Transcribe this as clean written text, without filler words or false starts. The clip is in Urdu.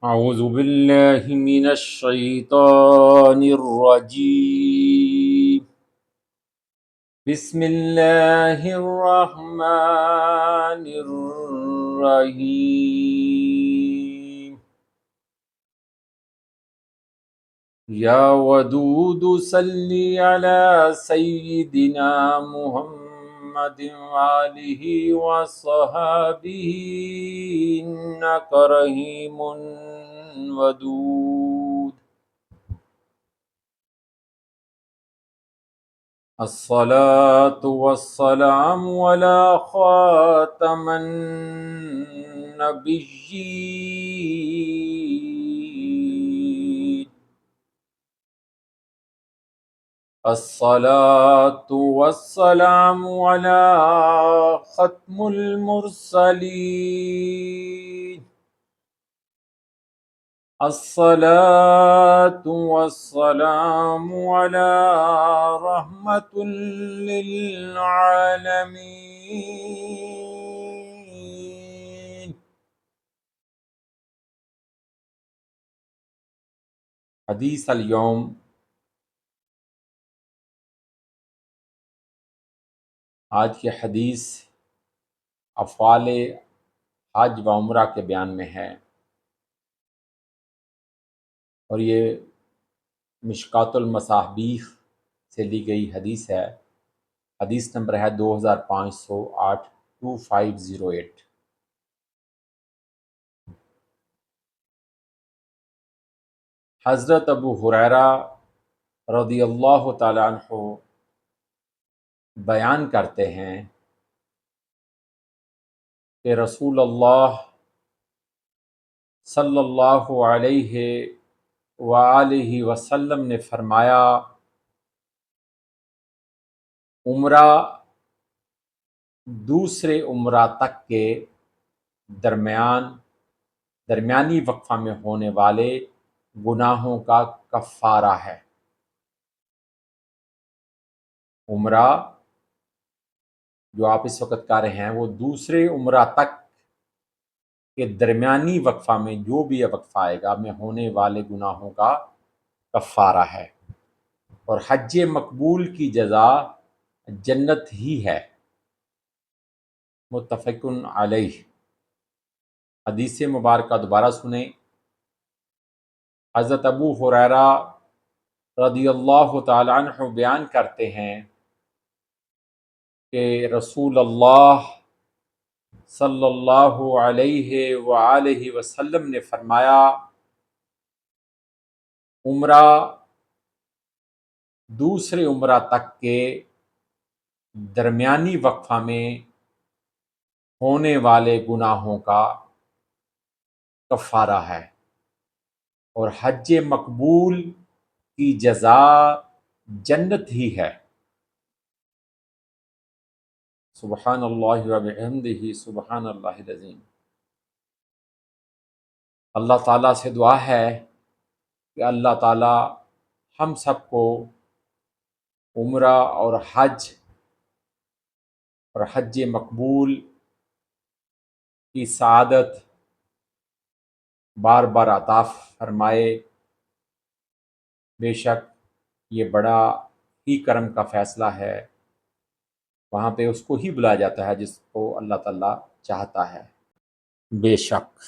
أعوذ بالله من الشيطان الرجيم. بسم الله الرحمن الرحيم. يا ودود صل على سيدنا محمد وآله وصحبه إنك رحيم ودود. الصلاة والسلام على خاتم النبيين. الصلاة والسلام على ختم المرسلين. الصلاة والسلام على رحمة للعالمين. حدیث اليوم، آج کی حدیث افعال حج و عمرہ کے بیان میں ہے، اور یہ مشکات المصابیح سے لی گئی حدیث ہے۔ حدیث نمبر ہے 2508 2508۔ حضرت ابو ہریرہ رضی اللہ تعالیٰ عنہ بیان کرتے ہیں کہ رسول اللہ صلی اللہ علیہ وآلہ وسلم نے فرمایا، عمرہ دوسرے عمرہ تک کے درمیانی وقفہ میں ہونے والے گناہوں کا کفارہ ہے۔ عمرہ جو آپ اس وقت کر رہے ہیں وہ دوسرے عمرہ تک کے درمیانی وقفہ میں جو بھی وقفہ آئے گا میں ہونے والے گناہوں کا کفارہ ہے، اور حج مقبول کی جزا جنت ہی ہے۔ متفق علیہ۔ حدیث مبارکہ دوبارہ سنیں۔ حضرت ابو ہریرہ رضی اللہ تعالیٰ عنہ بیان کرتے ہیں کہ رسول اللہ صلی اللہ علیہ وآلہ وسلم نے فرمایا، عمرہ دوسرے عمرہ تک کے درمیانی وقفہ میں ہونے والے گناہوں کا کفارہ ہے، اور حج مقبول کی جزا جنت ہی ہے۔ سبحان اللہ و بحمدہ، سبحان اللہ العظیم۔ اللہ تعالیٰ سے دعا ہے کہ اللہ تعالیٰ ہم سب کو عمرہ اور حج مقبول کی سعادت بار بار عطا فرمائے۔ بے شک یہ بڑا ہی کرم کا فیصلہ ہے، وہاں پہ اس کو ہی بلایا جاتا ہے جس کو اللہ تعالیٰ چاہتا ہے۔ بے شک